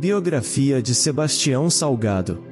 Biografia de Sebastião Salgado.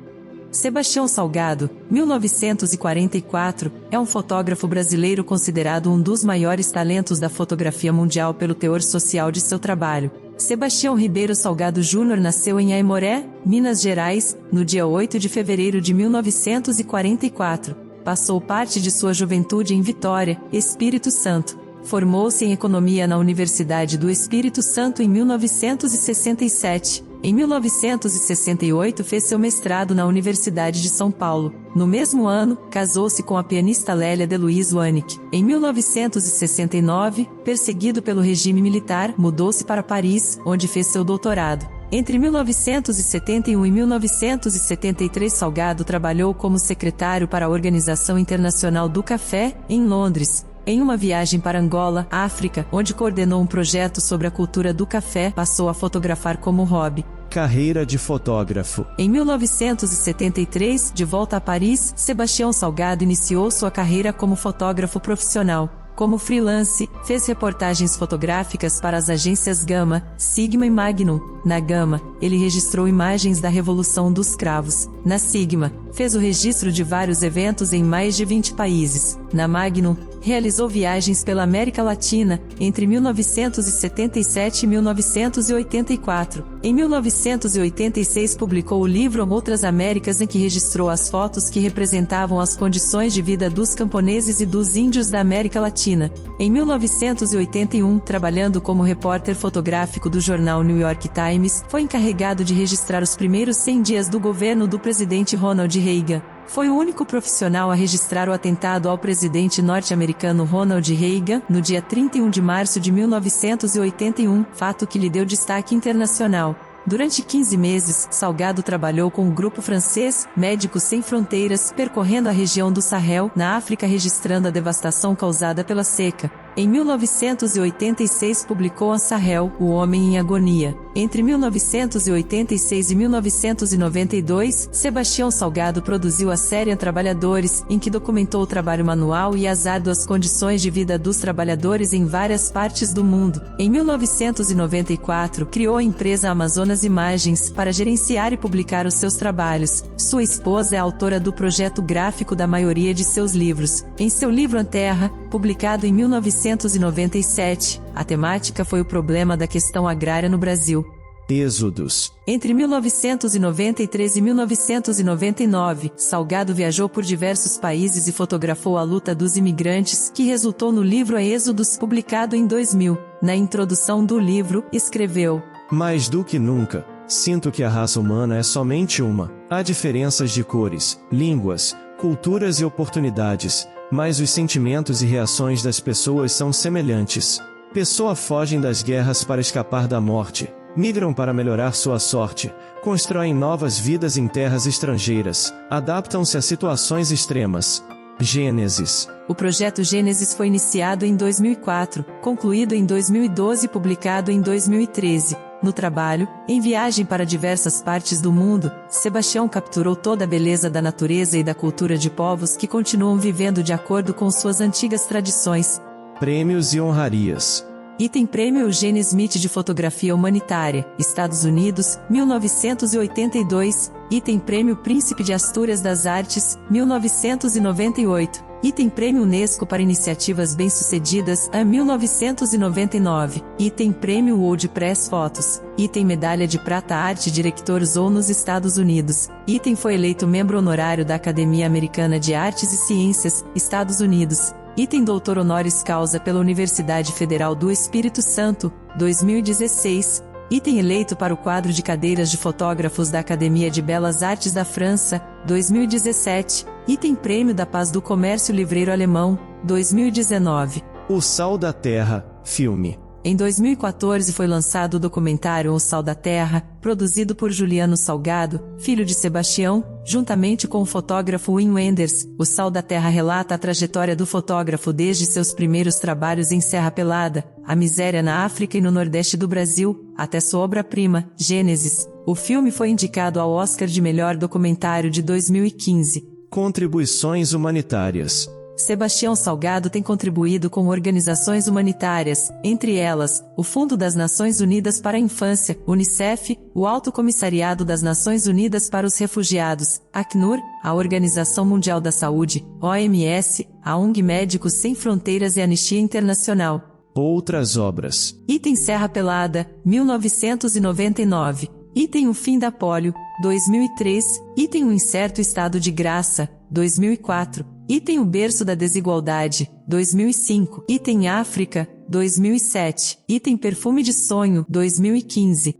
Sebastião Salgado, 1944, é um fotógrafo brasileiro considerado um dos maiores talentos da fotografia mundial pelo teor social de seu trabalho. Sebastião Ribeiro Salgado Júnior nasceu em Aimoré, Minas Gerais, no dia 8 de fevereiro de 1944. Passou parte de sua juventude em Vitória, Espírito Santo. Formou-se em Economia na Universidade do Espírito Santo em 1967. Em 1968 fez seu mestrado na Universidade de São Paulo. No mesmo ano, casou-se com a pianista Lélia de Luiz Wanik. Em 1969, perseguido pelo regime militar, mudou-se para Paris, onde fez seu doutorado. Entre 1971 e 1973 Salgado trabalhou como secretário para a Organização Internacional do Café, em Londres. Em uma viagem para Angola, África, onde coordenou um projeto sobre a cultura do café, passou a fotografar como hobby. Carreira de fotógrafo. Em 1973, de volta a Paris, Sebastião Salgado iniciou sua carreira como fotógrafo profissional. Como freelance, fez reportagens fotográficas para as agências Gama, Sigma e Magnum. Na Gama, ele registrou imagens da Revolução dos Cravos. Na Sigma, fez o registro de vários eventos em mais de 20 países. Na Magnum, realizou viagens pela América Latina, entre 1977 e 1984. Em 1986 publicou o livro Outras Américas, em que registrou as fotos que representavam as condições de vida dos camponeses e dos índios da América Latina. Em 1981, trabalhando como repórter fotográfico do jornal New York Times, foi encarregado de registrar os primeiros 100 dias do governo do presidente Ronald Reagan. Foi o único profissional a registrar o atentado ao presidente norte-americano Ronald Reagan, no dia 31 de março de 1981, fato que lhe deu destaque internacional. Durante 15 meses, Salgado trabalhou com o grupo francês Médicos Sem Fronteiras, percorrendo a região do Sahel, na África, registrando a devastação causada pela seca. Em 1986 publicou A Sahel, O Homem em Agonia. Entre 1986 e 1992, Sebastião Salgado produziu a série Trabalhadores, em que documentou o trabalho manual e as árduas condições de vida dos trabalhadores em várias partes do mundo. Em 1994, criou a empresa Amazonas Imagens, para gerenciar e publicar os seus trabalhos. Sua esposa é autora do projeto gráfico da maioria de seus livros. Em seu livro A Terra, publicado em 1997, a temática foi o problema da questão agrária no Brasil. Êxodos. Entre 1993 e 1999, Salgado viajou por diversos países e fotografou a luta dos imigrantes, que resultou no livro Êxodos, publicado em 2000. Na introdução do livro, escreveu: Mais do que nunca, sinto que a raça humana é somente uma. Há diferenças de cores, línguas, culturas e oportunidades, mas os sentimentos e reações das pessoas são semelhantes. Pessoas fogem das guerras para escapar da morte, migram para melhorar sua sorte, constroem novas vidas em terras estrangeiras, adaptam-se a situações extremas. Gênesis. O projeto Gênesis foi iniciado em 2004, concluído em 2012 e publicado em 2013. No trabalho, em viagem para diversas partes do mundo, Sebastião capturou toda a beleza da natureza e da cultura de povos que continuam vivendo de acordo com suas antigas tradições. Prêmios e honrarias. Item Prêmio Eugene Smith de Fotografia Humanitária, Estados Unidos, 1982. Item Prêmio Príncipe de Astúrias das Artes, 1998. Item Prêmio Unesco para Iniciativas Bem-Sucedidas, a 1999. Item Prêmio World Press Fotos. Item Medalha de Prata Arte Director Zou nos Estados Unidos. Item foi eleito membro honorário da Academia Americana de Artes e Ciências, Estados Unidos. Item Doutor Honoris Causa pela Universidade Federal do Espírito Santo, 2016. Item eleito para o quadro de cadeiras de fotógrafos da Academia de Belas Artes da França, 2017. Item Prêmio da Paz do Comércio Livreiro Alemão, 2019. O Sal da Terra, filme. Em 2014 foi lançado o documentário O Sal da Terra, produzido por Juliano Salgado, filho de Sebastião, juntamente com o fotógrafo Wim Wenders. O Sal da Terra relata a trajetória do fotógrafo desde seus primeiros trabalhos em Serra Pelada, a miséria na África e no Nordeste do Brasil, até sua obra-prima, Gênesis. O filme foi indicado ao Oscar de Melhor Documentário de 2015. Contribuições humanitárias. Sebastião Salgado tem contribuído com organizações humanitárias, entre elas, o Fundo das Nações Unidas para a Infância, UNICEF, o Alto Comissariado das Nações Unidas para os Refugiados, Acnur, a Organização Mundial da Saúde, OMS, a ONG Médicos Sem Fronteiras e Anistia Internacional. Outras obras. Item Serra Pelada, 1999. Item O Fim da Polio, 2003. Item O Incerto Estado de Graça, 2004. Item O Berço da Desigualdade, 2005. Item África, 2007. Item Perfume de Sonho, 2015.